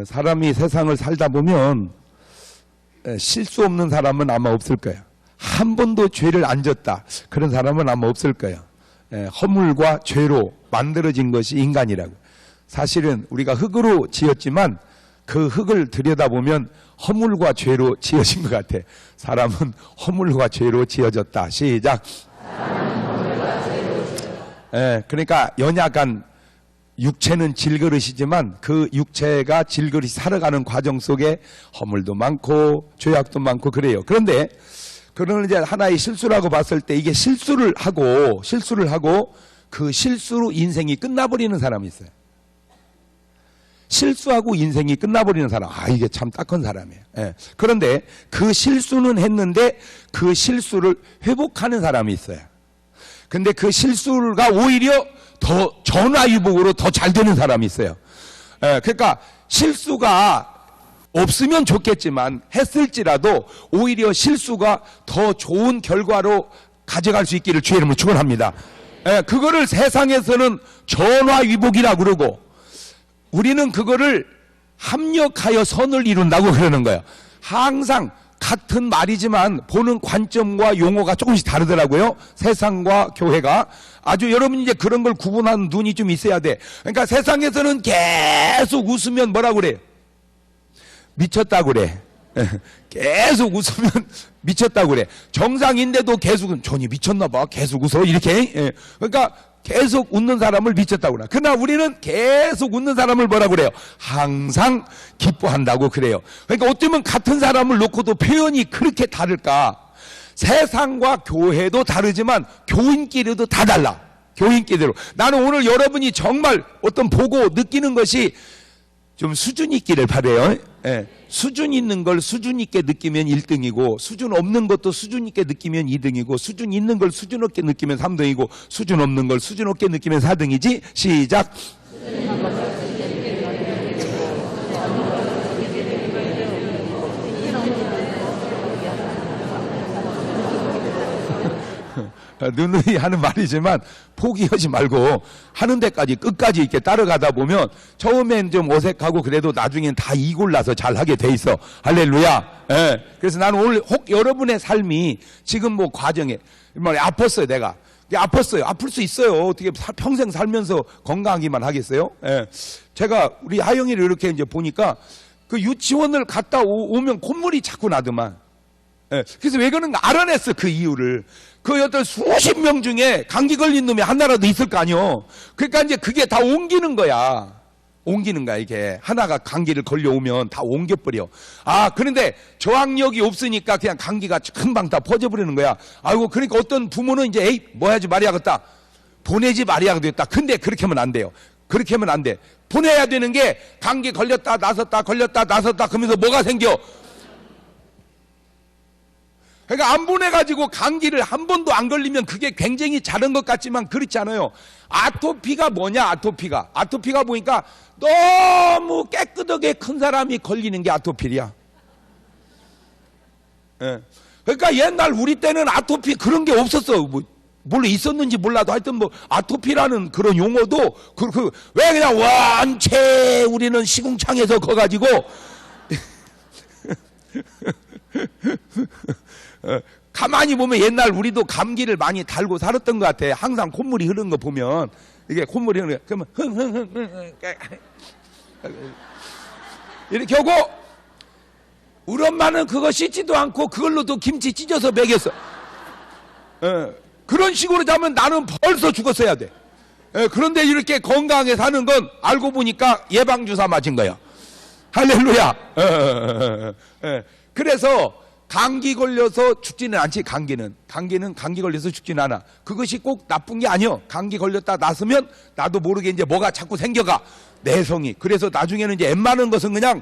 사람이 세상을 살다 보면 실수 없는 사람은 아마 없을 거예요. 한 번도 죄를 안 졌다. 그런 사람은 아마 없을 거예요. 허물과 죄로 만들어진 것이 인간이라고. 사실은 우리가 흙으로 지었지만 그 흙을 들여다보면 허물과 죄로 지어진 것 같아. 사람은 허물과 죄로 지어졌다. 시작. 그러니까 연약한 육체는 질그릇이지만 그 육체가 질그릇이 살아가는 과정 속에 허물도 많고 죄악도 많고 그래요. 그런데 그런 이제 하나의 실수라고 봤을 때 이게 실수를 하고 그 실수로 인생이 끝나버리는 사람이 있어요. 실수하고 인생이 끝나버리는 사람. 이게 참 딱한 사람이에요. 그런데 그 실수는 했는데 그 실수를 회복하는 사람이 있어요. 근데 그 실수가 오히려 더 전화위복으로 더 잘 되는 사람이 있어요. 그러니까 실수가 없으면 좋겠지만 했을지라도 오히려 실수가 더 좋은 결과로 가져갈 수 있기를 주의 이름으로 축원합니다. 그거를 세상에서는 전화위복이라고 그러고 우리는 그거를 합력하여 선을 이룬다고 그러는 거예요. 항상 같은 말이지만 보는 관점과 용어가 조금씩 다르더라고요. 세상과 교회가. 아주 여러분이 이제 그런 걸 구분하는 눈이 좀 있어야 돼. 그러니까 세상에서는 계속 웃으면 뭐라고 그래요? 미쳤다고 그래. 계속 웃으면 미쳤다고 그래. 정상인데도 계속 존이 미쳤나 봐. 계속 웃어. 이렇게. 그러니까 계속 웃는 사람을 미쳤다고 그래. 그러나 우리는 계속 웃는 사람을 뭐라고 그래요? 항상 기뻐한다고 그래요. 그러니까 어쩌면 같은 사람을 놓고도 표현이 그렇게 다를까? 세상과 교회도 다르지만 교인끼리도 다 달라. 교인끼리로. 나는 오늘 여러분이 정말 어떤 보고 느끼는 것이 좀 수준 있기를 바라요. 수준 있는 걸 수준 있게 느끼면 1등이고 수준 없는 것도 수준 있게 느끼면 2등이고 수준 있는 걸 수준 없게 느끼면 3등이고 수준 없는 걸 수준 없게 느끼면 4등이지. 시작. 누누이 하는 말이지만 포기하지 말고 하는 데까지 끝까지 이렇게 따라가다 보면 처음엔 좀 어색하고 그래도 나중엔 다 이골라서 잘하게 돼 있어. 할렐루야. 그래서 나는 오늘 혹 여러분의 삶이 지금 뭐 과정에 아팠어요. 내가 아팠어요. 아플 수 있어요. 어떻게 평생 살면서 건강하기만 하겠어요? 제가 우리 하영이를 이렇게 이제 보니까 그 유치원을 갔다 오면 콧물이 자꾸 나더만. 그래서 왜 그런가 알아냈어. 그 이유를. 그 어떤 수십 명 중에 감기 걸린 놈이 하나라도 있을 거 아니요. 그러니까 이제 그게 다 옮기는 거야. 옮기는 거야. 이게 하나가 감기를 걸려오면 다 옮겨버려. 그런데 저항력이 없으니까 그냥 감기가 금방 다 퍼져버리는 거야. 아이고, 그러니까 어떤 부모는 이제 에이 뭐 하지 말아야겠다, 보내지 말아야겠다. 근데 그렇게 하면 안 돼요. 그렇게 하면 안 돼. 보내야 되는 게 감기 걸렸다 나섰다 걸렸다 나섰다 그러면서 뭐가 생겨? 그러니까 안 보내가지고 감기를 한 번도 안 걸리면 그게 굉장히 잘한 것 같지만 그렇지 않아요. 아토피가 뭐냐? 아토피가 보니까 너무 깨끗하게 큰 사람이 걸리는 게 아토피야. 그러니까 옛날 우리 때는 아토피 그런 게 없었어. 물론 있었는지 몰라도 하여튼 뭐 아토피라는 그런 용어도 왜 그냥 원체 우리는 시궁창에서 커가지고 가만히 보면 옛날 우리도 감기를 많이 달고 살았던 것 같아. 항상 콧물이 흐르는 거 보면 이게 콧물이 흐르는 거 그러면 흥 이렇게 하고 우리 엄마는 그거 씻지도 않고 그걸로도 김치 찢어서 먹였어. 그런 식으로 자면 나는 벌써 죽었어야 돼. 그런데 이렇게 건강하게 사는 건 알고 보니까 예방주사 맞은 거야. 할렐루야. 그래서 감기 걸려서 죽지는 않지. 감기는 감기 걸려서 죽지는 않아. 그것이 꼭 나쁜 게 아니요. 감기 걸렸다 나서면 나도 모르게 이제 뭐가 자꾸 생겨가, 내성이. 그래서 나중에는 이제 웬만한 것은 그냥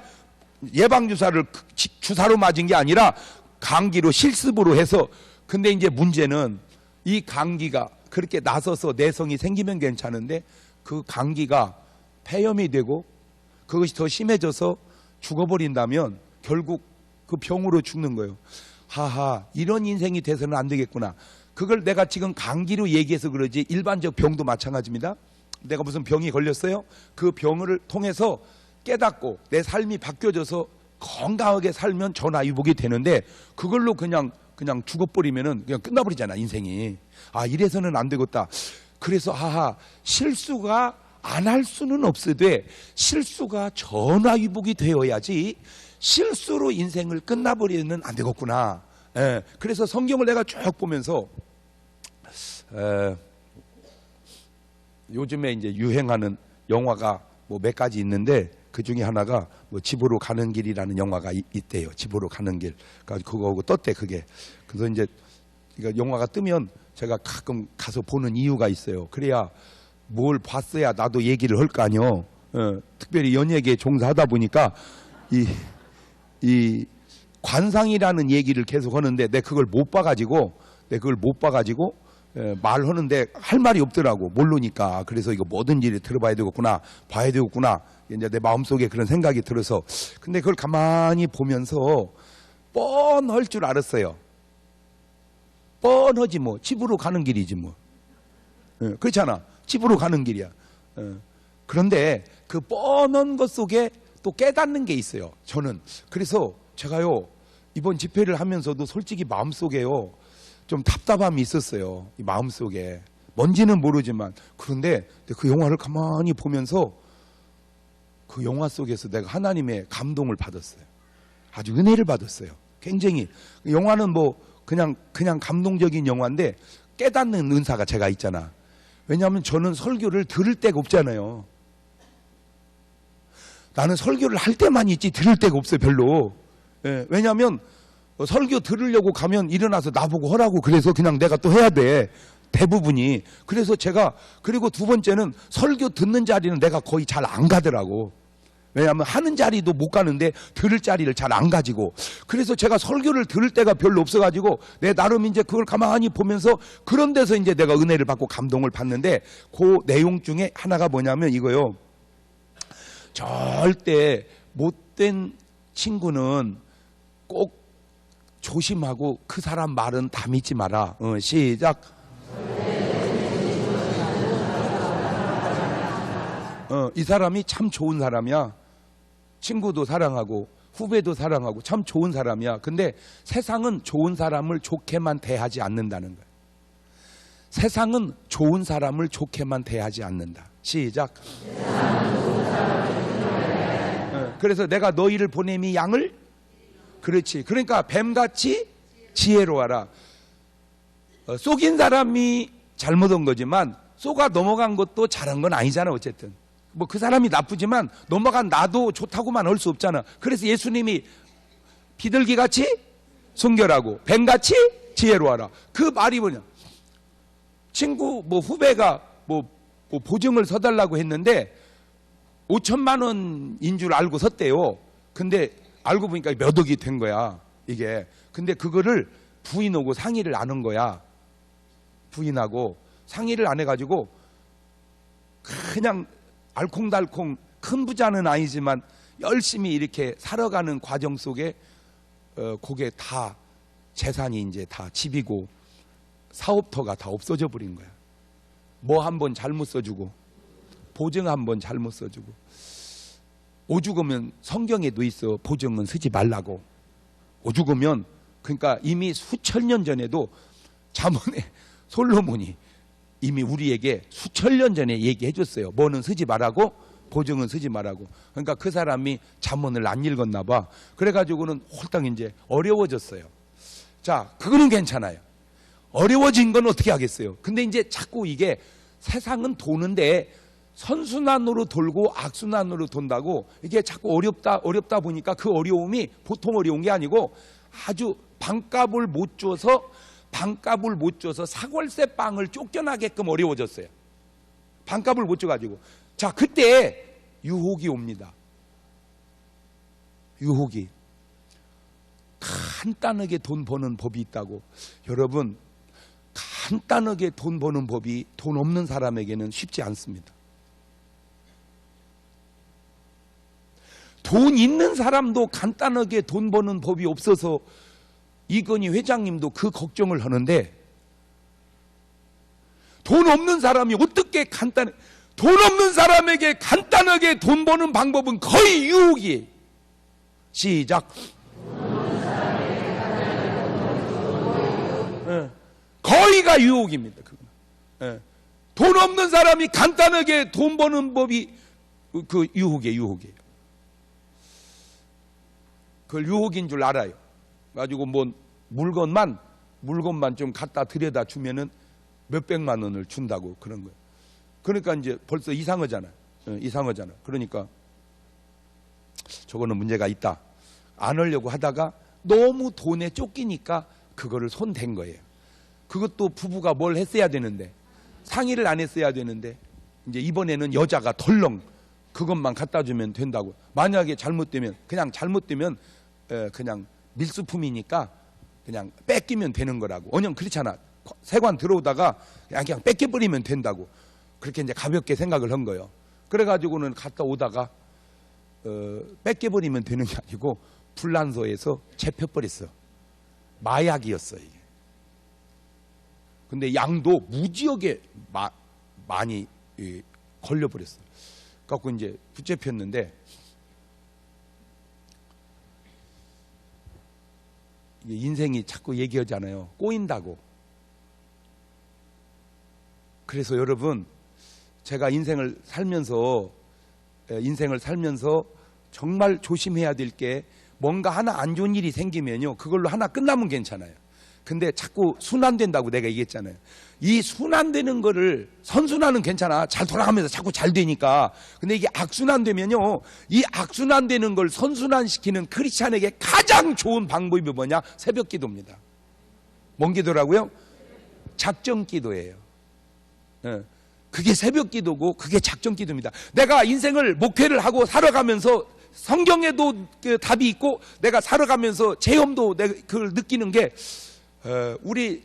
예방주사를 주사로 맞은 게 아니라 감기로 실습으로 해서. 근데 이제 문제는 이 감기가 그렇게 나서서 내성이 생기면 괜찮은데 그 감기가 폐렴이 되고 그것이 더 심해져서 죽어버린다면 결국 그 병으로 죽는 거예요. 이런 인생이 돼서는 안 되겠구나. 그걸 내가 지금 감기로 얘기해서 그러지 일반적 병도 마찬가지입니다. 내가 무슨 병이 걸렸어요? 그 병을 통해서 깨닫고 내 삶이 바뀌어져서 건강하게 살면 전화위복이 되는데 그걸로 그냥 죽어버리면은 그냥 끝나버리잖아 인생이. 아 이래서는 안 되겠다. 그래서 실수가 안 할 수는 없으되 실수가 전화위복이 되어야지 실수로 인생을 끝나버리면 안 되겠구나. 예, 그래서 성경을 내가 쭉 보면서 요즘에 이제 유행하는 영화가 뭐 몇 가지 있는데 그 중에 하나가 뭐 집으로 가는 길이라는 영화가 있대요. 집으로 가는 길. 그러니까 그거하고 떴대 그게. 그래서 이제 영화가 뜨면 제가 가끔 가서 보는 이유가 있어요. 그래야 뭘 봤어야 나도 얘기를 할 거 아니요. 특별히 연예계에 종사하다 보니까 이 관상이라는 얘기를 계속 하는데 내가 그걸 못 봐가지고 말하는데 할 말이 없더라고. 모르니까. 그래서 이거 뭐든 일이 들어봐야 되겠구나, 봐야 되겠구나. 이제 내 마음속에 그런 생각이 들어서. 근데 그걸 가만히 보면서 뻔할 줄 알았어요. 뻔하지 뭐. 집으로 가는 길이지 뭐. 그렇잖아. 집으로 가는 길이야. 그런데 그 뻔한 것 속에 또 깨닫는 게 있어요. 저는. 그래서 제가요, 이번 집회를 하면서도 솔직히 마음속에요, 좀 답답함이 있었어요. 이 마음속에. 뭔지는 모르지만. 그런데 그 영화를 가만히 보면서 그 영화 속에서 내가 하나님의 감동을 받았어요. 아주 은혜를 받았어요. 굉장히. 영화는 뭐 그냥 감동적인 영화인데 깨닫는 은사가 제가 있잖아. 왜냐하면 저는 설교를 들을 데가 없잖아요. 나는 설교를 할 때만 있지 들을 데가 없어요, 별로. 예, 왜냐하면 설교 들으려고 가면 일어나서 나보고 하라고 그래서 그냥 내가 또 해야 돼. 대부분이. 그래서 제가, 그리고 두 번째는 설교 듣는 자리는 내가 거의 잘 안 가더라고. 왜냐하면 하는 자리도 못 가는데 들을 자리를 잘 안 가지고. 그래서 제가 설교를 들을 때가 별로 없어가지고 내 나름 이제 그걸 가만히 보면서 그런 데서 이제 내가 은혜를 받고 감동을 받는데 그 내용 중에 하나가 뭐냐면 이거요. 절대 못된 친구는 꼭 조심하고 그 사람 말은 다 믿지 마라. 시작. 이 사람이 참 좋은 사람이야. 친구도 사랑하고 후배도 사랑하고 참 좋은 사람이야. 근데 세상은 좋은 사람을 좋게만 대하지 않는다는 거야. 세상은 좋은 사람을 좋게만 대하지 않는다. 시작. 그래서 내가 너희를 보냄이 양을, 그렇지. 그러니까 뱀같이 지혜로워라. 속인 사람이 잘못한 거지만 속아 넘어간 것도 잘한 건 아니잖아. 어쨌든 뭐 그 사람이 나쁘지만 넘어간 나도 좋다고만 할 수 없잖아. 그래서 예수님이 비둘기같이 순결하고 뱀같이 지혜로워라. 그 말이 뭐냐. 친구 뭐 후배가 뭐 보증을 서달라고 했는데 5천만 원인 줄 알고 섰대요. 근데 알고 보니까 몇 억이 된 거야 이게. 근데 그거를 부인하고 상의를 안 한 거야. 부인하고 상의를 안 해가지고 그냥 알콩달콩 큰 부자는 아니지만 열심히 이렇게 살아가는 과정 속에 그게 다 재산이 이제 다 집이고 사업터가 다 없어져 버린 거야. 뭐 한 번 잘못 써주고 보증 한 번 잘못 써주고. 오죽하면 성경에도 있어. 보증은 쓰지 말라고. 오죽하면 그러니까 이미 수천 년 전에도 잠언에 솔로몬이 이미 우리에게 수천 년 전에 얘기해 줬어요. 뭐는 쓰지 말라고, 보증은 쓰지 말라고. 그러니까 그 사람이 잠언을 안 읽었나 봐. 그래가지고는 홀딱 이제 어려워졌어요. 자, 그거는 괜찮아요. 어려워진 건 어떻게 하겠어요. 근데 이제 자꾸 이게 세상은 도는데 선순환으로 돌고 악순환으로 돈다고 이게 자꾸 어렵다 보니까 그 어려움이 보통 어려운 게 아니고 아주 반값을 못 줘서 사골세 빵을 쫓겨나게끔 어려워졌어요. 반값을 못 줘가지고. 자, 그때 유혹이 옵니다. 유혹이. 간단하게 돈 버는 법이 있다고. 여러분, 간단하게 돈 버는 법이 돈 없는 사람에게는 쉽지 않습니다. 돈 있는 사람도 간단하게 돈 버는 법이 없어서 이건희 회장님도 그 걱정을 하는데 돈 없는 사람이 어떻게 돈 없는 사람에게 간단하게 돈 버는 방법은 거의 유혹이에요. 시작. 거의가 유혹입니다. 돈 없는 사람이 간단하게 돈 버는 법이 그 유혹이에요. 그걸 유혹인 줄 알아요. 가지고 뭐 물건만 좀 갖다 들여다 주면은 몇백만 원을 준다고 그런 거예요. 그러니까 이제 벌써 이상하잖아. 그러니까 저거는 문제가 있다. 안 하려고 하다가 너무 돈에 쫓기니까 그거를 손댄 거예요. 그것도 부부가 뭘 했어야 되는데, 상의를 안 했어야 되는데, 이제 이번에는 여자가 덜렁 그것만 갖다 주면 된다고. 만약에 잘못되면 그냥 밀수품이니까 그냥 뺏기면 되는 거라고. 언영 그렇잖아. 세관 들어오다가 그냥 뺏겨버리면 된다고. 그렇게 이제 가볍게 생각을 한 거예요. 그래가지고는 갔다 오다가 뺏겨버리면 되는 게 아니고 불란서에서 잡혀버렸어. 마약이었어 이게. 근데 양도 무지하게 많이 걸려버렸어. 그래갖고 이제 붙잡혔는데, 인생이 자꾸 얘기하잖아요. 꼬인다고. 그래서 여러분, 제가 인생을 살면서 정말 조심해야 될 게, 뭔가 하나 안 좋은 일이 생기면요, 그걸로 하나 끝나면 괜찮아요. 근데 자꾸 순환된다고 내가 얘기했잖아요. 이 순환되는 거를, 선순환은 괜찮아. 잘 돌아가면서 자꾸 잘 되니까. 근데 이게 악순환되면요, 이 악순환되는 걸 선순환시키는 크리스찬에게 가장 좋은 방법이 뭐냐? 새벽 기도입니다. 뭔 기도라고요? 작정 기도예요. 그게 새벽 기도고 그게 작정 기도입니다. 내가 인생을 목회를 하고 살아가면서 성경에도 그 답이 있고, 내가 살아가면서 체험도 내가 그걸 느끼는 게,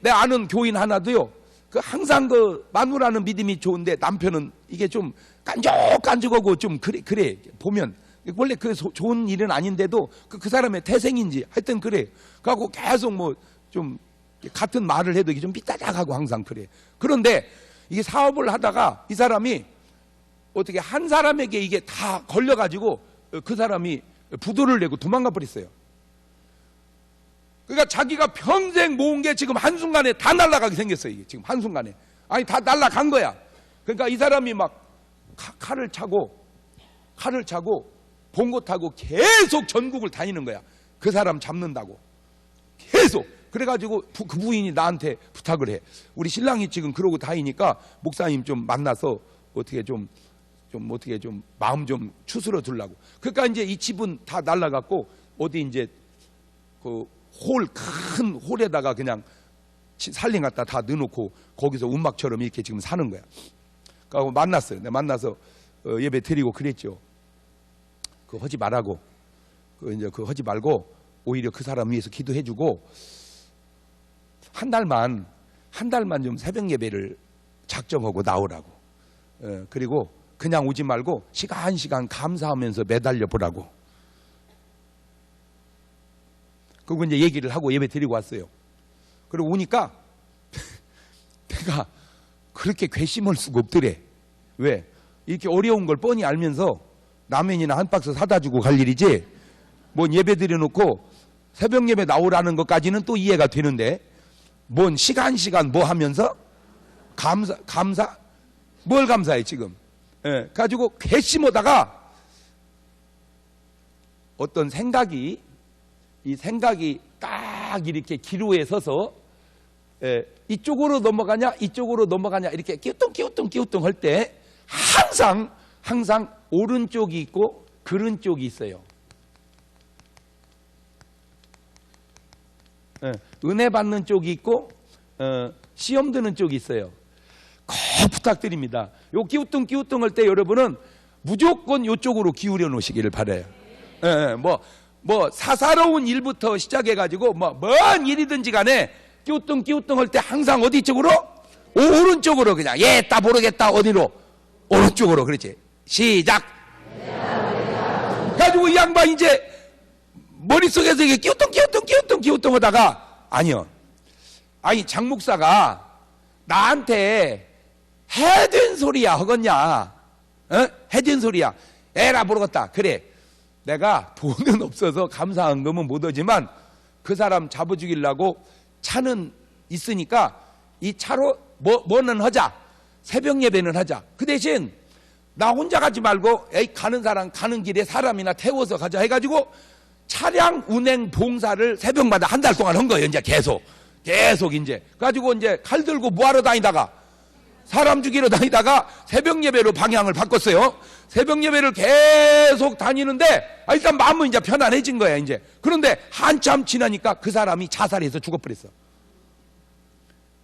내 아는 교인 하나도요, 항상 마누라는 믿음이 좋은데 남편은 이게 좀 깐족깐족하고 좀 그래 보면 원래 그 좋은 일은 아닌데도 그 사람의 태생인지 하여튼 그래. 그래갖고 계속 뭐 좀 같은 말을 해도 이게 좀 삐딱하고 항상 그래. 그런데 이게 사업을 하다가 이 사람이 어떻게 한 사람에게 이게 다 걸려가지고 그 사람이 부도를 내고 도망가 버렸어요. 그러니까 자기가 평생 모은 게 지금 한순간에 다 날아가게 생겼어요. 이게 지금 한순간에. 아니, 다 날아간 거야. 그러니까 이 사람이 막 칼을 차고 봉고 타고 계속 전국을 다니는 거야. 그 사람 잡는다고. 계속. 그래가지고 그 부인이 나한테 부탁을 해. 우리 신랑이 지금 그러고 다니니까 목사님 좀 만나서 어떻게 좀 마음 좀 추스러 두려고. 그러니까 이제 이 집은 다 날아갔고, 어디 이제 큰 홀에다가 그냥 살림 갖다 다 넣어놓고 거기서 움막처럼 이렇게 지금 사는 거야. 그러고 만났어요. 내가 만나서 예배 드리고 그랬죠. 그거 하지 말라고. 그거 하지 말고 오히려 그 사람 위해서 기도해주고, 한 달만 좀 새벽 예배를 작정하고 나오라고. 그리고 그냥 오지 말고 시간 감사하면서 매달려 보라고. 그리고 이제 얘기를 하고 예배 드리고 왔어요. 그리고 오니까 내가 그렇게 괘씸할 수가 없더래. 왜? 이렇게 어려운 걸 뻔히 알면서 라면이나 한 박스 사다 주고 갈 일이지, 뭔 예배 드려놓고 새벽 예배 나오라는 것까지는 또 이해가 되는데, 뭔 시간 뭐 하면서 감사 뭘 감사해 지금. 가지고 괘씸하다가 어떤 생각이 딱 이렇게 기로에 서서 이쪽으로 넘어가냐 이렇게 끼우뚱 할 때 항상 오른쪽이 있고 그른 쪽이 있어요. 은혜 받는 쪽이 있고 시험 드는 쪽이 있어요. 꼭 부탁드립니다. 요 끼우뚱 할 때 여러분은 무조건 요쪽으로 기울여 놓으시기를 바라요. 뭐 사사로운 일부터 시작해가지고 뭔 일이든지 간에 끼우뚱 할 때 항상 어디 쪽으로? 오른쪽으로. 그냥 따 모르겠다 어디로? 오른쪽으로. 그렇지. 시작. 가지고 이 양반 이제 머릿속에서 이게 끼우뚱 하다가, 아니요. 아니, 장 목사가 나한테 해된 소리야 하겠냐. 해진 소리야. 에라 모르겠다. 그래. 내가 돈은 없어서 감사한 거면 못 오지만 그 사람 잡아 죽이려고 차는 있으니까 이 차로 뭐는 하자. 새벽 예배는 하자. 그 대신 나 혼자 가지 말고 가는 사람 가는 길에 사람이나 태워서 가자 해가지고 차량 운행 봉사를 새벽마다 한 달 동안 한 거예요. 이제 계속 이제 가지고 이제 칼 들고 뭐하러 다니다가 사람 죽이러 다니다가 새벽 예배로 방향을 바꿨어요. 새벽 예배를 계속 다니는데 일단 마음은 이제 편안해진 거야 이제. 그런데 한참 지나니까 그 사람이 자살해서 죽어버렸어.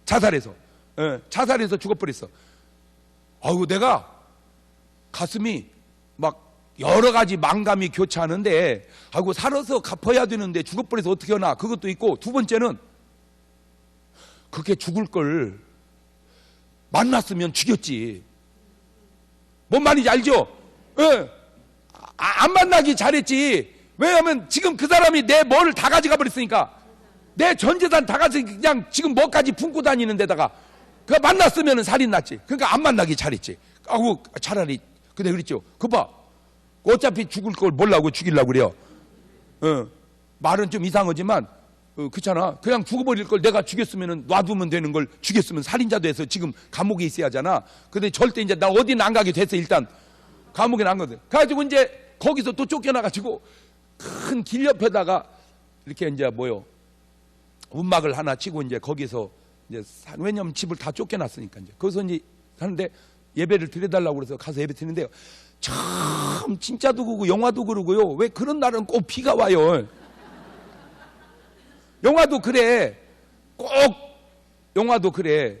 자살해서 죽어버렸어. 아이고 내가 가슴이 막 여러 가지 망감이 교차하는데 아이고 살아서 갚아야 되는데 죽어버려서 어떻게 하나 그것도 있고, 두 번째는 그렇게 죽을 걸 만났으면 죽였지. 뭔 말인지 알죠? 예. 안 만나기 잘했지. 왜냐하면 지금 그 사람이 내 뭐를 다 가져가 버렸으니까, 내 전 재산 다 가지고 그냥 지금 뭐까지 품고 다니는 데다가 그 만났으면 살인 났지. 그러니까 안 만나기 잘했지. 아우 차라리 근데 그랬죠. 그 봐. 어차피 죽을 걸 몰라고 죽이려고 그래요. 말은 좀 이상하지만 그렇잖아. 그냥 죽어버릴 걸 내가 죽였으면 놔두면 되는 걸 죽였으면 살인자 돼서 지금 감옥에 있어야 하잖아. 근데 절대 이제 나 어디는 안 가게 됐어. 일단 감옥에 안 가거든. 그래가지고 이제 거기서 또 쫓겨나가지고 큰 길 옆에다가 이렇게 이제 움막을 하나 치고 이제 거기서 이제 왜냐면 집을 다 쫓겨났으니까 이제 거기서 이제 하는데 예배를 드려달라고 그래서 가서 예배 드리는데요. 참 진짜도 그러고 영화도 그러고요. 왜 그런 날은 꼭 비가 와요. 영화도 그래. 꼭 영화도 그래.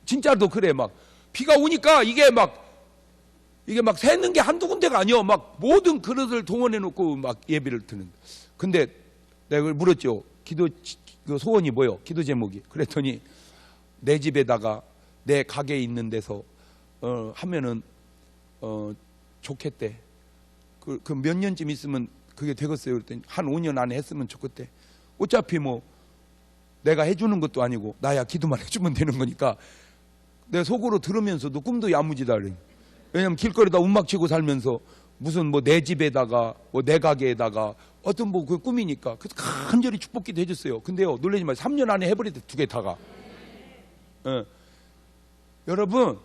진짜도 그래. 막 비가 오니까 이게 막 새는 게 한두 군데가 아니요. 막 모든 그릇을 동원해 놓고 막 예배를 드는. 근데 내가 그걸 물었죠. 그 소원이 뭐요? 기도 제목이. 그랬더니 내 집에다가 내 가게에 있는 데서 하면은 좋겠대. 그 몇 년쯤 있으면 그게 되겠어요. 그랬더니 한 5년 안에 했으면 좋겠대. 어차피 내가 해주는 것도 아니고 나야 기도만 해주면 되는 거니까 내가 속으로 들으면서도 꿈도 야무지다 그래. 왜냐면 길거리다 움막 치고 살면서 무슨 내 집에다가 내 가게에다가 어떤 그 꿈이니까 그래서 간절히 축복기도 해줬어요. 근데요 놀라지 마세요. 3년 안에 해버렸대. 두 개 다가. 여러분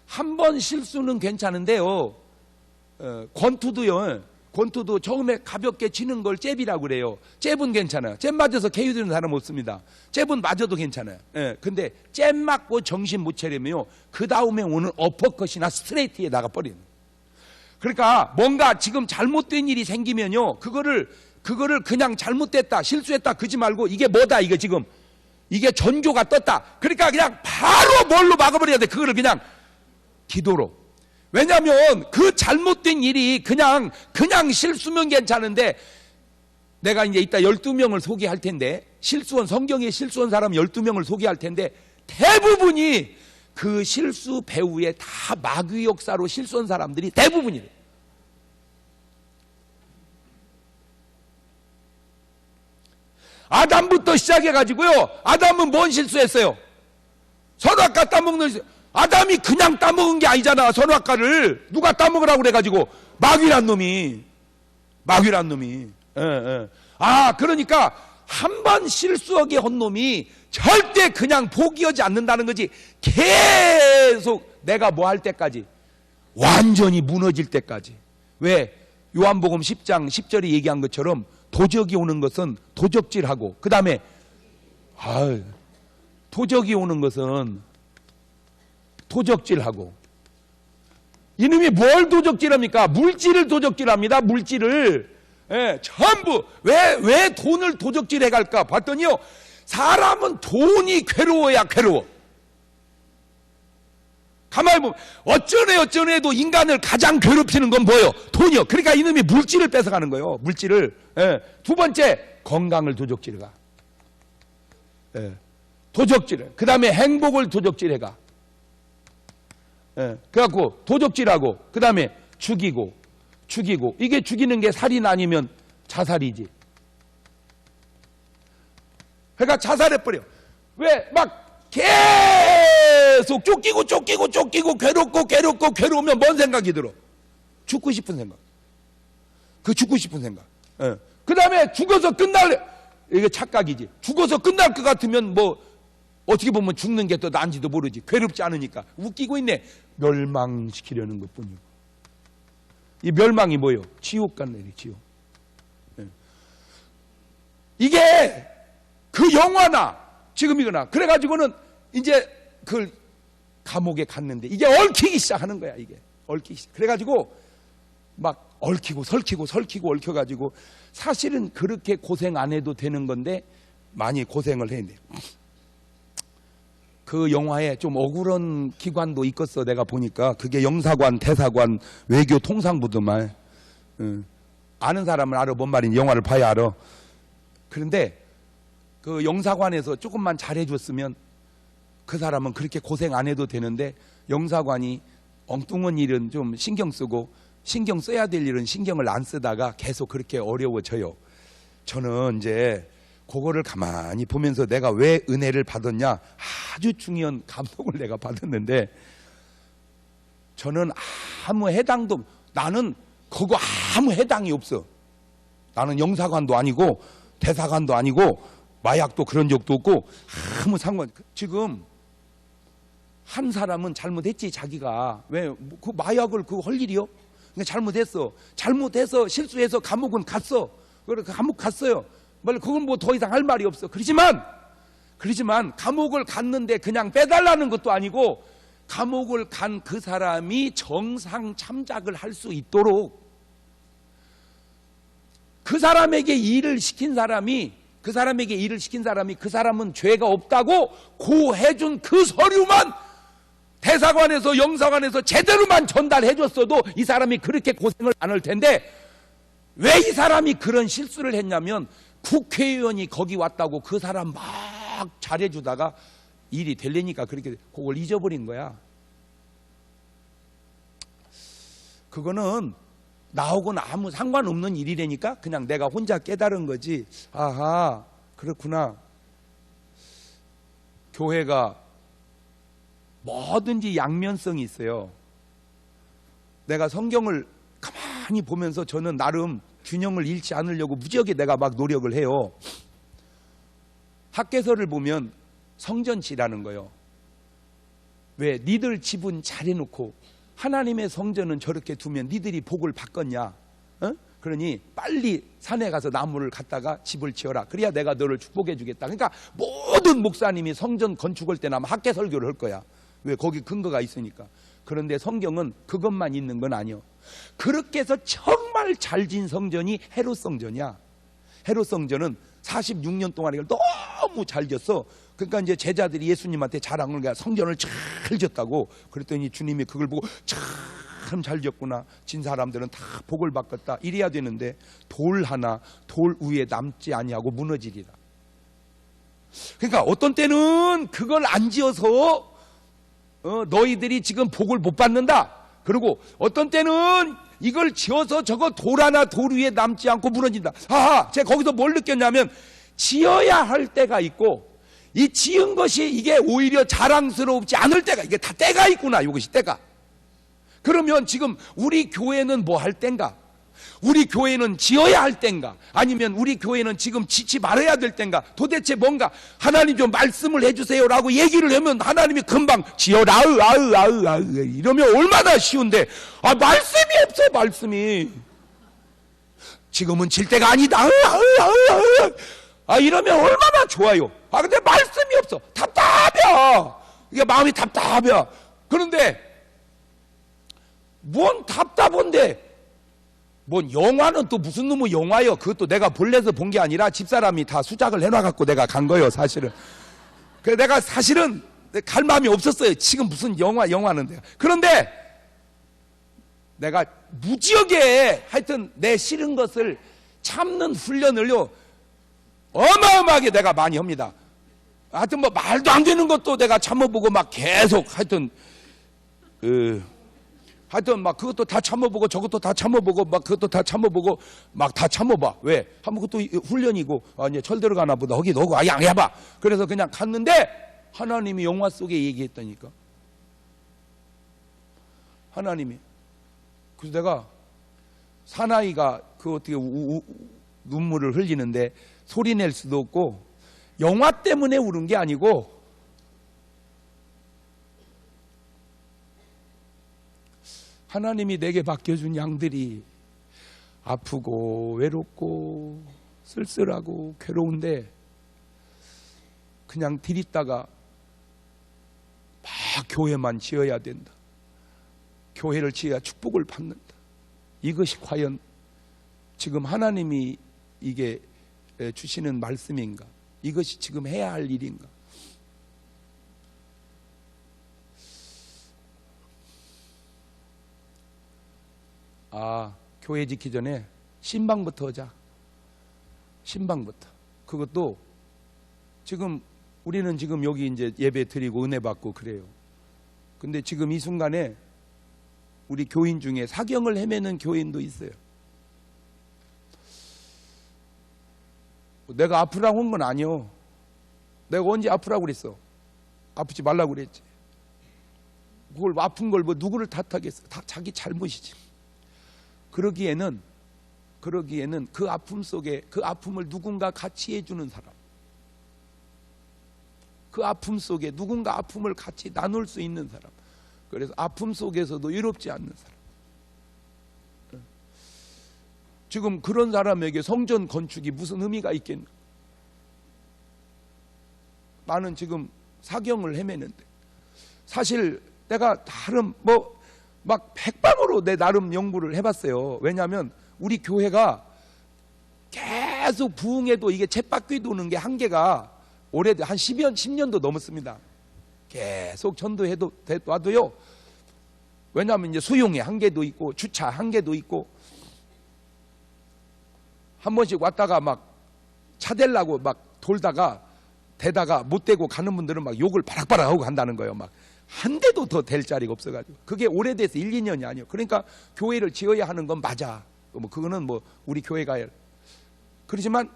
한 번 실수는 괜찮은데요. 권투도 처음에 가볍게 치는 걸 잽이라고 그래요. 잽은 괜찮아요. 잽 맞아서 KO 되는 사람 없습니다. 잽은 맞아도 괜찮아요. 근데 잽 맞고 정신 못 차리면 그 다음에 오는 어퍼컷이나 스트레이트에 나가버리는. 그러니까 뭔가 지금 잘못된 일이 생기면요. 그거를 그냥 잘못됐다, 실수했다 그러지 말고 이게 뭐다 이게 지금 이게 전조가 떴다. 그러니까 그냥 바로 뭘로 막아버려야 돼. 그거를 그냥 기도로. 왜냐하면 그 잘못된 일이 그냥 실수면 괜찮은데 내가 이제 이따 12명을 소개할 텐데 성경에 실수한 사람 12명을 소개할 텐데 대부분이 그 실수 배후에 다 마귀 역사로 실수한 사람들이 대부분이래요. 아담부터 시작해가지고요. 아담은 뭔 실수했어요? 선악과 따먹는 실수. 아담이 그냥 따먹은 게 아니잖아. 선악과를 누가 따먹으라고 그래가지고 마귀란 놈이. 그러니까 한 번 실수하게 한 놈이 절대 그냥 포기하지 않는다는 거지. 계속 내가 뭐 할 때까지, 완전히 무너질 때까지. 왜? 요한복음 10장 10절에 얘기한 것처럼 도적이 오는 것은 도적질하고, 그 다음에 도적이 오는 것은 도적질하고. 이놈이 뭘 도적질합니까? 물질을 도적질합니다. 물질을. 전부. 왜 돈을 도적질해 갈까 봤더니요, 사람은 돈이 괴로워야 괴로워. 가만히 보면 어쩌네 해도 인간을 가장 괴롭히는 건 뭐예요? 돈이요. 그러니까 이놈이 물질을 뺏어가는 거예요. 물질을. 두 번째, 건강을 도적질해가. 도적질을. 그 다음에 행복을 도적질해가. 그래갖고 도적질하고, 그 다음에 죽이고. 이게 죽이는 게 살인 아니면 자살이지. 그러니까 자살해버려. 왜? 막 계속 쫓기고 괴롭고 괴로우면 뭔 생각이 들어? 죽고 싶은 생각. 그 죽고 싶은 생각. 예. 그 다음에 죽어서 끝날래. 이게 착각이지. 죽어서 끝날 것 같으면 뭐 어떻게 보면 죽는 게 더 나은지도 모르지. 괴롭지 않으니까. 웃기고 있네. 멸망시키려는 것뿐이고. 이 멸망이 뭐예요? 지옥 간다니, 지옥. 예. 이게 그 영화나 지금이거나 그래가지고는 이제 그 감옥에 갔는데 이게 얽히기 시작하는 거야. 이게 얽히기 시작. 그래가지고 막 얽히고 얽혀가지고 사실은 그렇게 고생 안 해도 되는 건데 많이 고생을 했는데 그 영화에 좀 억울한 기관도 있었어. 내가 보니까 그게 영사관, 대사관, 외교 통상부더만. 아는 사람은 알아. 뭔 말인지 영화를 봐야 알아. 그런데 그 영사관에서 조금만 잘해줬으면 그 사람은 그렇게 고생 안 해도 되는데 영사관이 엉뚱한 일은 좀 신경 쓰고 신경 써야 될 일은 신경을 안 쓰다가 계속 그렇게 어려워져요. 저는 이제 그거를 가만히 보면서 내가 왜 은혜를 받았냐, 아주 중요한 감동을 내가 받았는데, 저는 아무 해당도, 나는 그거 아무 해당이 없어. 나는 영사관도 아니고 대사관도 아니고 마약도 그런 적도 없고 아무 상관. 지금 한 사람은 잘못했지. 자기가 왜 그 마약을 그 할 일이요? 잘못했어. 잘못해서 실수해서 감옥은 갔어. 그래 감옥 갔어요. 그건 뭐 더 이상 할 말이 없어. 그렇지만 감옥을 갔는데 그냥 빼달라는 것도 아니고 감옥을 간 그 사람이 정상 참작을 할 수 있도록 그 사람에게 일을 시킨 사람이 그 사람은 죄가 없다고 고해준 그 서류만 대사관에서 영사관에서 제대로만 전달해줬어도 이 사람이 그렇게 고생을 안 할 텐데, 왜 이 사람이 그런 실수를 했냐면 국회의원이 거기 왔다고 그 사람 막 잘해주다가 일이 되려니까 그렇게 그걸 잊어버린 거야. 그거는 나하고는 아무 상관없는 일이라니까 그냥 내가 혼자 깨달은 거지. 아하, 그렇구나. 교회가 뭐든지 양면성이 있어요. 내가 성경을 가만히 보면서 저는 나름 균형을 잃지 않으려고 무지하게 내가 막 노력을 해요. 학개서를 보면 성전지라는 거예요. 왜? 니들 집은 잘해놓고 하나님의 성전은 저렇게 두면 니들이 복을 받겠냐? 어? 그러니 빨리 산에 가서 나무를 갖다가 집을 지어라. 그래야 내가 너를 축복해 주겠다. 그러니까 모든 목사님이 성전 건축할 때나 학개 설교를 할 거야. 왜? 거기 근거가 있으니까. 그런데 성경은 그것만 있는 건 아니요. 그렇게 해서 정말 잘 진 성전이 헤롯 성전이야. 헤롯 성전은 46년 동안 이걸 너무 잘 졌어. 그러니까 이제 제자들이 예수님한테 자랑을 거야. 성전을 잘 졌다고. 그랬더니 주님이 그걸 보고 참 잘 졌구나. 진 사람들은 다 복을 받겠다. 이래야 되는데 돌 하나 돌 위에 남지 아니하고 무너지리라. 그러니까 어떤 때는 그걸 안 지어서 너희들이 지금 복을 못 받는다. 그리고 어떤 때는 이걸 지어서 저거 돌 하나 돌 위에 남지 않고 무너진다. 하하, 제가 거기서 뭘 느꼈냐면 지어야 할 때가 있고 이 지은 것이 이게 오히려 자랑스럽지 않을 때가, 이게 다 때가 있구나. 이것이 때가. 그러면 지금 우리 교회는 뭐 할 땐가? 우리 교회는 지어야 할 땐가? 아니면 우리 교회는 지금 짓지 말아야 될 땐가? 도대체 뭔가 하나님 좀 말씀을 해주세요 라고 얘기를 하면 하나님이 금방 지어라 이러면 얼마나 쉬운데, 말씀이 없어. 말씀이 지금은 질 때가 아니다 이러면 얼마나 좋아요. 근데 말씀이 없어. 답답해. 이게 마음이 답답해. 그런데 뭔 답답한데, 뭔 영화는 또 무슨 놈의 영화요? 그것도 내가 볼래서 본 게 아니라 집사람이 다 수작을 해놔갖고 내가 간 거예요, 사실은. 그래서 내가 사실은 갈 마음이 없었어요. 지금 무슨 영화는. 그런데 내가 무지하게 하여튼 내 싫은 것을 참는 훈련을요, 어마어마하게 내가 많이 합니다. 하여튼 뭐 말도 안 되는 것도 내가 참아보고 막 계속 하여튼 막 그것도 다 참아보고 저것도 다 참아보고 막 그것도 다 참아보고 막 다 참아봐. 왜? 한번 그것도 훈련이고, 이제 철 들어가나 보다. 거기 너고 양해봐. 그래서 그냥 갔는데 하나님이 영화 속에 얘기했다니까. 하나님이. 그래서 내가 사나이가 그 어떻게 눈물을 흘리는데 소리 낼 수도 없고 영화 때문에 우는 게 아니고 하나님이 내게 맡겨준 양들이 아프고 외롭고 쓸쓸하고 괴로운데 그냥 들이다가 막 교회만 지어야 된다. 교회를 지어야 축복을 받는다. 이것이 과연 지금 하나님이 이게 주시는 말씀인가? 이것이 지금 해야 할 일인가? 교회 짓기 전에 신방부터 하자. 신방부터. 그것도 지금 우리는 지금 여기 이제 예배 드리고 은혜 받고 그래요. 근데 지금 이 순간에 우리 교인 중에 사경을 헤매는 교인도 있어요. 내가 아프라고 한 건 아니요. 내가 언제 아프라고 그랬어? 아프지 말라고 그랬지. 그걸 아픈 걸 뭐 누구를 탓하겠어? 다 자기 잘못이지. 그러기에는 그 아픔 속에 그 아픔을 누군가 같이 해주는 사람, 그 아픔 속에 누군가 아픔을 같이 나눌 수 있는 사람, 그래서 아픔 속에서도 외롭지 않는 사람. 지금 그런 사람에게 성전 건축이 무슨 의미가 있겠나? 나는 지금 사경을 헤매는데 사실 내가 다른 막 백방으로 내 나름 연구를 해봤어요. 왜냐하면 우리 교회가 계속 부흥해도 이게 쳇바퀴 도는 게 한계가 오래돼 한 10년도 넘었습니다. 계속 전도해도 와도요. 왜냐하면 이제 수용의 한계도 있고 주차 한계도 있고 한 번씩 왔다가 막 차대려고 막 돌다가 대다가 못 대고 가는 분들은 막 욕을 바락바락 하고 간다는 거예요. 막 한 대도 더 될 자리가 없어가지고 그게 오래돼서 1, 2년이 아니에요. 그러니까 교회를 지어야 하는 건 맞아. 그거는 우리 교회가 그렇지만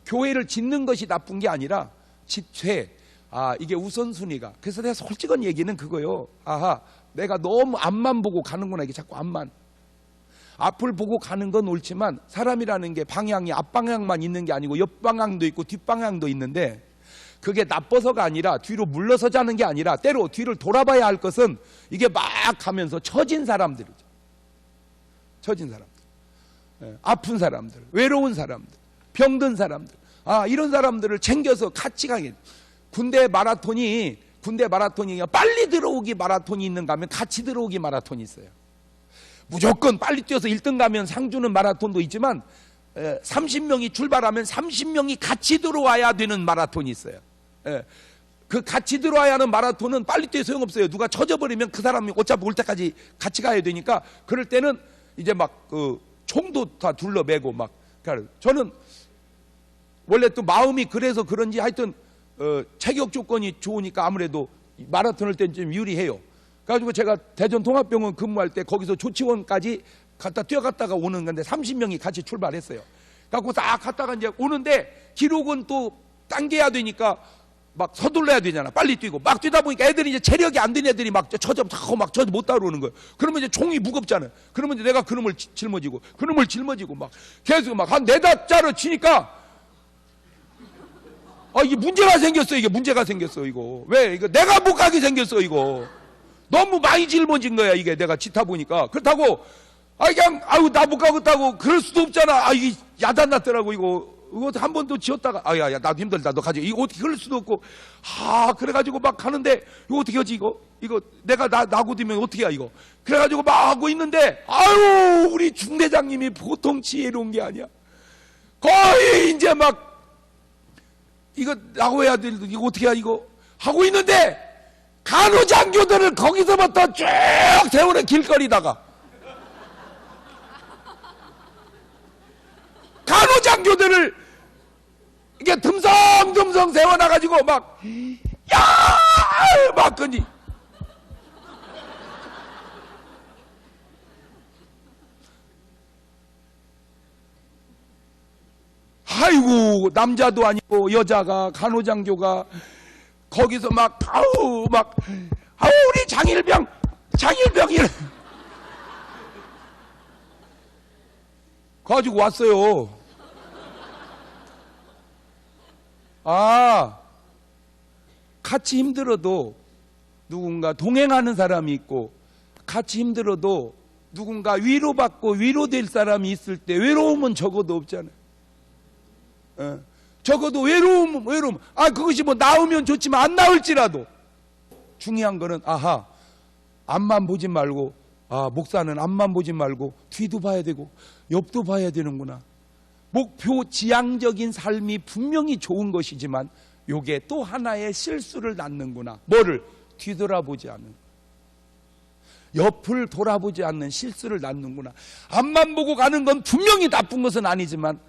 교회를 짓는 것이 나쁜 게 아니라 집회 이게 우선순위가. 그래서 내가 솔직한 얘기는 그거요. 내가 너무 앞만 보고 가는구나. 이게 자꾸 앞만. 앞을 보고 가는 건 옳지만 사람이라는 게 방향이 앞방향만 있는 게 아니고 옆방향도 있고 뒷방향도 있는데 그게 나빠서가 아니라 뒤로 물러서자는 게 아니라 때로 뒤를 돌아봐야 할 것은 이게 막 가면서 처진 사람들이죠. 처진 사람들, 아픈 사람들, 외로운 사람들, 병든 사람들, 이런 사람들을 챙겨서 같이 가게. 군대 마라톤이 빨리 들어오기 마라톤이 있는가 하면 같이 들어오기 마라톤이 있어요. 무조건 빨리 뛰어서 1등 가면 상 주는 마라톤도 있지만 30명이 출발하면 30명이 같이 들어와야 되는 마라톤이 있어요. 그 같이 들어와야 하는 마라톤은 빨리 뛰어 소용없어요. 누가 쳐져버리면 그 사람이 어차피 올 때까지 같이 가야 되니까 그럴 때는 이제 막 총도 다 둘러매고 막. 저는 원래 또 마음이 그래서 그런지 하여튼 체격 조건이 좋으니까 아무래도 마라톤 할 때는 좀 유리해요. 그래가지고 제가 대전통합병원 근무할 때 거기서 조치원까지 뛰어갔다가 오는 건데 30명이 같이 출발했어요. 그래갖고 딱 갔다가 이제 오는데 기록은 또 당겨야 되니까 막 서둘러야 되잖아. 빨리 뛰고 막 뛰다 보니까 애들이 이제 체력이 안 된 애들이 막 저저 못 따라오는 거예요. 그러면 이제 종이 무겁잖아요. 그러면 이제 내가 그놈을 짊어지고 막 계속 막 한 4-5자로 치니까 이게 문제가 생겼어. 이거 왜 이거 내가 못 가게 생겼어. 이거 너무 많이 짊어진 거야. 이게 내가 짓다 보니까. 그렇다고 그냥 나 못 가겠다고 그럴 수도 없잖아. 이게 야단 났더라고. 이거 한 번 더 지었다가 야 나도 힘들다. 너 가지. 이거 어떻게 그럴 수도 없고 그래가지고 막 가는데 이거 어떻게 하지? 이거 내가 나고 되면 어떻게 해 이거. 그래가지고 막 하고 있는데 우리 중대장님이 보통 지혜로운 게 아니야. 거의 이제 막 이거 나고 해야 될 이거 어떻게 해 이거 하고 있는데 간호장교들을 거기서부터 쭉 세우는 길거리다가 간호장교들을 이게 듬성듬성 세워놔가지고 막 그니 아이고 남자도 아니고 여자가 간호장교가 거기서 막 우리 장일병 장일병이를 가지고 왔어요. 아, 같이 힘들어도 누군가 동행하는 사람이 있고, 같이 힘들어도 누군가 위로받고 위로될 사람이 있을 때 외로움은 적어도 없잖아요. 적어도 외로움. 그것이 뭐 나오면 좋지만 안 나올지라도 중요한 거는, 아하, 앞만 보지 말고, 목사는 앞만 보지 말고 뒤도 봐야 되고 옆도 봐야 되는구나. 목표 지향적인 삶이 분명히 좋은 것이지만 요게 또 하나의 실수를 낳는구나. 뭐를? 뒤돌아보지 않는, 옆을 돌아보지 않는 실수를 낳는구나. 앞만 보고 가는 건 분명히 나쁜 것은 아니지만,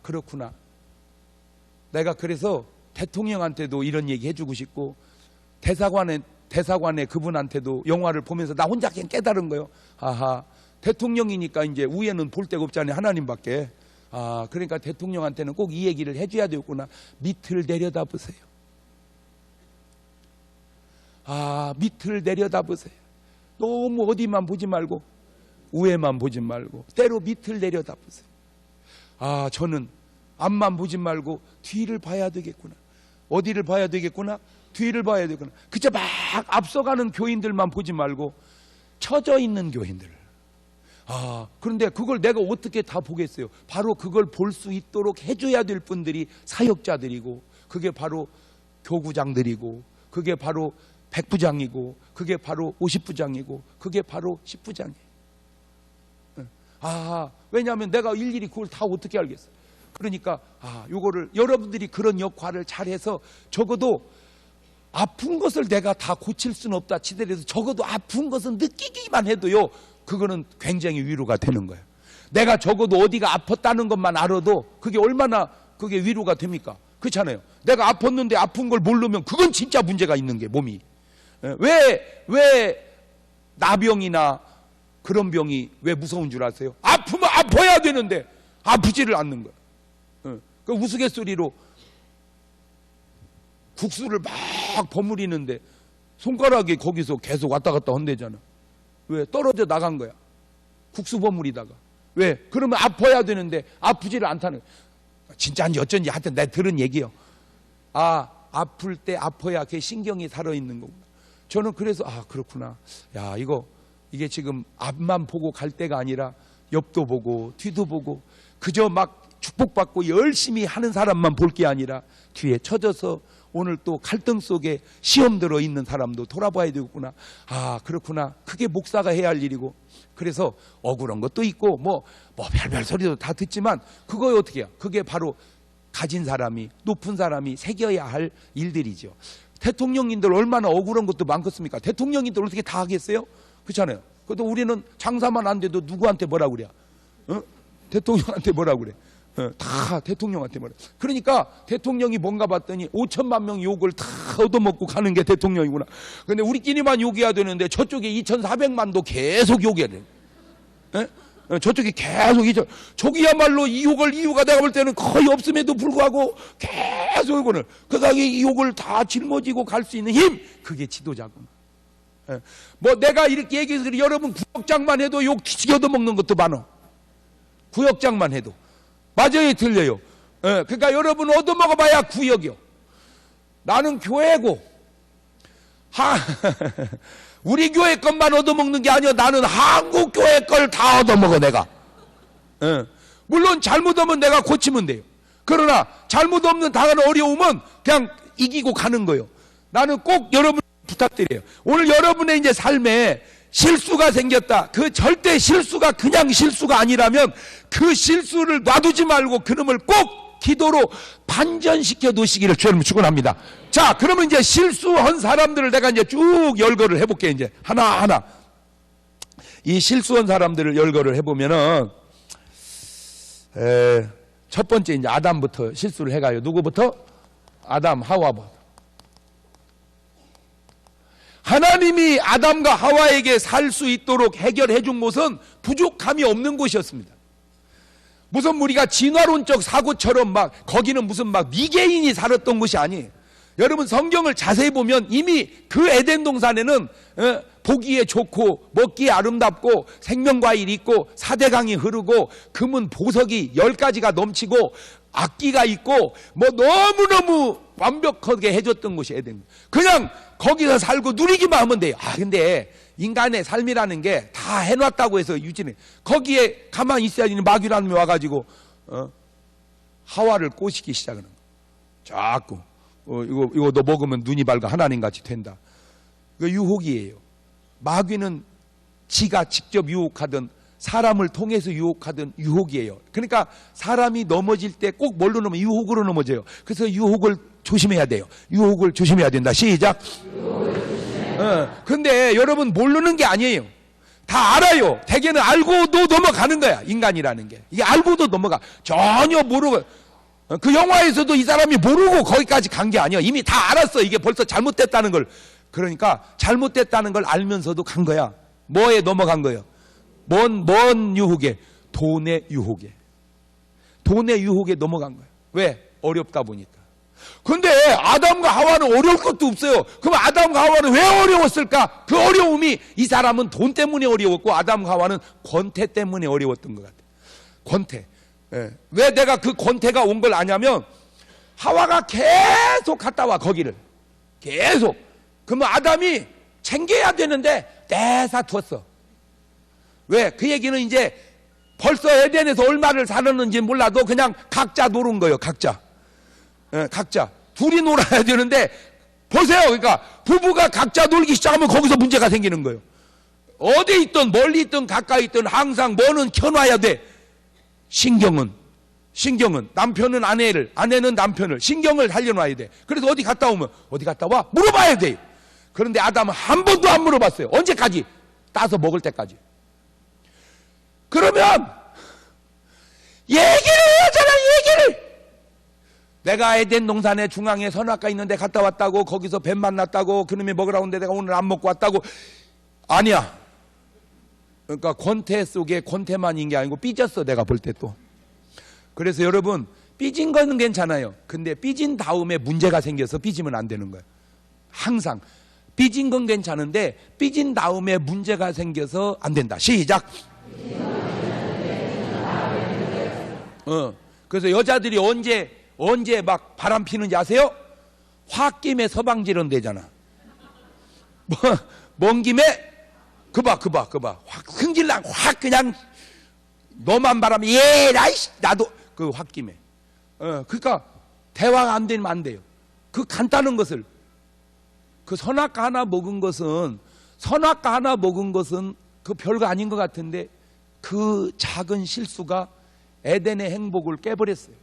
그렇구나. 내가 그래서 대통령한테도 이런 얘기 해주고 싶고, 대사관의 그분한테도 영화를 보면서 나 혼자 그냥 깨달은 거예요. 아하, 대통령이니까 이제 위에는 볼 데가 없잖아요. 하나님밖에. 그러니까 대통령한테는 꼭 이 얘기를 해줘야 되겠구나. 밑을 내려다 보세요. 밑을 내려다 보세요. 너무 어디만 보지 말고 위에만 보지 말고 때로 밑을 내려다 보세요. 저는 앞만 보지 말고 뒤를 봐야 되겠구나. 어디를 봐야 되겠구나? 뒤를 봐야 되구나. 그저 막 앞서가는 교인들만 보지 말고 처져 있는 교인들. 그런데 그걸 내가 어떻게 다 보겠어요? 바로 그걸 볼 수 있도록 해줘야 될 분들이 사역자들이고, 그게 바로 교구장들이고, 그게 바로 백부장이고, 그게 바로 50부장이고, 그게 바로 10부장이에요. 왜냐하면 내가 일일이 그걸 다 어떻게 알겠어요? 그러니까 요거를 여러분들이 그런 역할을 잘해서, 적어도 아픈 것을 내가 다 고칠 수는 없다 치더라도 적어도 아픈 것은 느끼기만 해도요, 그거는 굉장히 위로가 되는 거예요. 내가 적어도 어디가 아팠다는 것만 알아도 그게 얼마나 그게 위로가 됩니까? 그렇잖아요. 내가 아팠는데 아픈 걸 모르면 그건 진짜 문제가 있는 게, 몸이. 왜 나병이나 그런 병이 왜 무서운 줄 아세요? 아프면 아파야 되는데 아프지를 않는 거예요. 그 우스갯소리로 국수를 막 버무리는데 손가락이 거기서 계속 왔다 갔다 헌대잖아. 왜? 떨어져 나간 거야. 국수 버무리다가. 왜? 그러면 아파야 되는데 아프지를 않다는 거야. 진짜인지 어쩐지 하여튼 내가 들은 얘기요. 아플 때 아파야 그게 신경이 살아있는 거구나. 저는 그래서 그렇구나. 야, 이게 지금 앞만 보고 갈 때가 아니라 옆도 보고 뒤도 보고, 그저 막 축복받고 열심히 하는 사람만 볼 게 아니라 뒤에 처져서 오늘 또 갈등 속에 시험 들어 있는 사람도 돌아봐야 되겠구나. 그렇구나. 그게 목사가 해야 할 일이고. 그래서 억울한 것도 있고 뭐 별별 소리도 다 듣지만 그거에 어떻게 해요? 그게 바로 가진 사람이, 높은 사람이 새겨야 할 일들이죠. 대통령님들 얼마나 억울한 것도 많겠습니까? 대통령님들 어떻게 다 하겠어요? 그렇잖아요. 그래도 우리는 장사만 안 돼도 누구한테 뭐라 그래? 대통령한테 뭐라 그래? 다 대통령한테 뭐라. 그러니까 대통령이 뭔가 봤더니 5천만 명 욕을 다 얻어먹고 가는 게 대통령이구나. 근데 우리끼리만 욕해야 되는데 저쪽에 2,400만도 계속 욕해야 돼. 저쪽이 계속 저기야말로 이 욕을, 이유가 내가 볼 때는 거의 없음에도 불구하고 계속 이거는 그러니까 이 욕을 다 짊어지고 갈 수 있는 힘, 그게 지도자구나. 내가 이렇게 얘기해서 여러분 구역장만 해도 욕 뒤지게 얻어먹는 것도 많아. 구역장만 해도. 맞아요, 틀려요. 그러니까 여러분 얻어먹어봐야 구역이요. 나는 교회고 우리 교회 것만 얻어먹는 게 아니야. 나는 한국 교회 걸 다 얻어먹어 내가. 물론 잘못하면 내가 고치면 돼요. 그러나 잘못 없는 당한 어려움은 그냥 이기고 가는 거예요. 나는 꼭 여러분 부탁드려요. 오늘 여러분의 이제 삶에 실수가 생겼다. 그 절대 실수가 그냥 실수가 아니라면 그 실수를 놔두지 말고 그놈을 꼭 기도로 반전시켜 놓으시기를 주님 축원합니다. 자, 그러면 이제 실수한 사람들을 내가 이제 쭉 열거를 해볼게. 이제 하나하나 이 실수한 사람들을 열거를 해보면은 첫 번째 이제 아담부터 실수를 해가요. 누구부터? 아담, 하와부터. 하나님이 아담과 하와에게 살 수 있도록 해결해 준 것은 부족함이 없는 곳이었습니다. 무슨 우리가 진화론적 사고처럼 막 거기는 무슨 막 미개인이 살았던 곳이 아니에요. 여러분 성경을 자세히 보면 이미 그 에덴 동산에는 보기에 좋고 먹기에 아름답고 생명과일이 있고 사대강이 흐르고 금은 보석이 10가지가 넘치고 악기가 있고 뭐 너무너무 완벽하게 해줬던 곳이 에덴. 그냥 거기서 살고 누리기만 하면 돼요. 근데 인간의 삶이라는 게 다 해놨다고 해서 유지는, 거기에 가만히 있어야 되는 마귀라는 놈이 와가지고 하와를 꼬시기 시작하는 거예요. 자꾸 이거 너 먹으면 눈이 밝아 하나님같이 된다. 그 유혹이에요. 마귀는 지가 직접 유혹하든 사람을 통해서 유혹하든 유혹이에요. 그러니까 사람이 넘어질 때 꼭 뭘로 넘어져요? 유혹으로 넘어져요. 그래서 유혹을 조심해야 돼요. 유혹을 조심해야 된다. 시작. 근데 여러분 모르는 게 아니에요. 다 알아요. 대개는 알고도 넘어가는 거야. 인간이라는 게. 이게 알고도 넘어가. 전혀 모르고. 그 영화에서도 이 사람이 모르고 거기까지 간 게 아니야. 이미 다 알았어. 이게 벌써 잘못됐다는 걸. 그러니까 잘못됐다는 걸 알면서도 간 거야. 뭐에 넘어간 거예요? 뭔 유혹에? 돈의 유혹에. 돈의 유혹에 넘어간 거예요. 왜? 어렵다 보니까. 근데 아담과 하와는 어려울 것도 없어요. 그럼 아담과 하와는 왜 어려웠을까? 그 어려움이, 이 사람은 돈 때문에 어려웠고 아담과 하와는 권태 때문에 어려웠던 것 같아요. 권태. 왜 내가 그 권태가 온 걸 아냐면, 하와가 계속 갔다 와, 거기를. 계속. 그러면 아담이 챙겨야 되는데 내사두었어. 왜? 그 얘기는 이제 벌써 에덴에서 얼마를 살았는지 몰라도 그냥 각자 노는 거예요. 각자. 각자. 둘이 놀아야 되는데, 보세요. 그러니까 부부가 각자 놀기 시작하면 거기서 문제가 생기는 거예요. 어디 있든 멀리 있든 가까이 있든 항상 뭐는 켜놔야 돼. 신경은 남편은 아내를, 아내는 남편을 신경을 살려놔야 돼. 그래서 어디 갔다 오면 어디 갔다 와? 물어봐야 돼. 그런데 아담은 한 번도 안 물어봤어요. 언제까지? 따서 먹을 때까지. 그러면 얘기를 해야잖아. 얘기를. 내가 에덴 동산의 중앙에 선악과 있는데 갔다 왔다고, 거기서 뱀 만났다고, 그놈이 먹으라고 했는데 내가 오늘 안 먹고 왔다고. 아니야. 그러니까 권태 속에 권태만인 게 아니고 삐졌어. 내가 볼 때 또. 그래서 여러분, 삐진 거는 괜찮아요. 근데 삐진 다음에 문제가 생겨서 삐지면 안 되는 거예요. 항상 삐진 건 괜찮은데 삐진 다음에 문제가 생겨서 안 된다. 시작. 그래서 여자들이 언제 막 바람 피는지 아세요? 홧김에 서방지른 되잖아. 먼 김에 그봐 확 흥질나. 확 그냥 너만 바라면 라이씨 나도 그 홧김에. 그러니까 대화가 안 되면 안 돼요. 그 간단한 것을, 그 선악과 하나 먹은 것은 그 별거 아닌 것 같은데 그 작은 실수가 에덴의 행복을 깨버렸어요.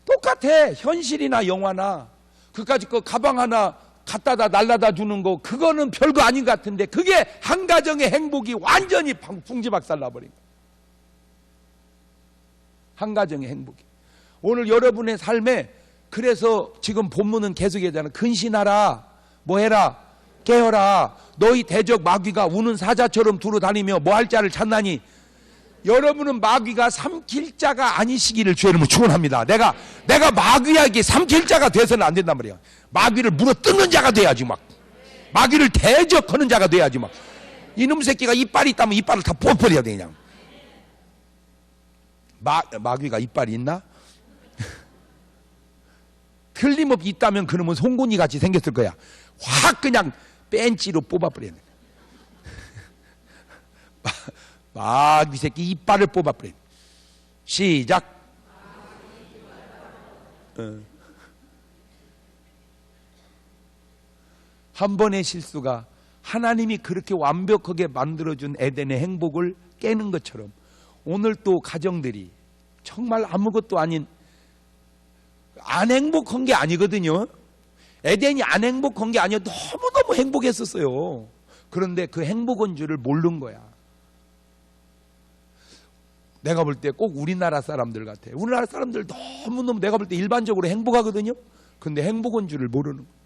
똑같아. 현실이나 영화나 그까짓 거 가방 하나 갖다다 날라다 주는 거, 그거는 별거 아닌 것 같은데 그게 한 가정의 행복이 완전히 풍지박살 나버린 거야. 한 가정의 행복이. 오늘 여러분의 삶에, 그래서 지금 본문은 계속 얘기하잖아. 근신하라. 뭐 해라? 깨어라. 너희 대적 마귀가 우는 사자처럼 두루 다니며 뭐 할 자를 찾나니. 여러분은 마귀가 삼킬 자가 아니시기를 주의 이름으로 축원합니다. 내가 마귀에게 삼킬 자가 돼서는 안 된단 말이야. 마귀를 물어뜯는 자가 돼야지. 막 마귀를 대적하는 자가 돼야지. 막 이놈 새끼가 이빨이 있다면 이빨을 다 뽑아버려야 돼. 그냥 마귀가 이빨이 있나? 틀림없이 있다면 그놈은 송곳니 같이 생겼을 거야. 확 그냥 벤치로 뽑아버려야 돼. 마귀 새끼 이빨을 뽑아버려. 시작. 한 번의 실수가 하나님이 그렇게 완벽하게 만들어준 에덴의 행복을 깨는 것처럼 오늘 또 가정들이 정말 아무것도 아닌, 안 행복한 게 아니거든요. 에덴이 안 행복한 게 아니라 너무너무 행복했었어요. 그런데 그 행복한 줄을 모르는 거야. 내가 볼 때 꼭 우리나라 사람들 같아. 우리나라 사람들 너무너무 내가 볼 때 일반적으로 행복하거든요. 근데 행복한 줄을 모르는 거야.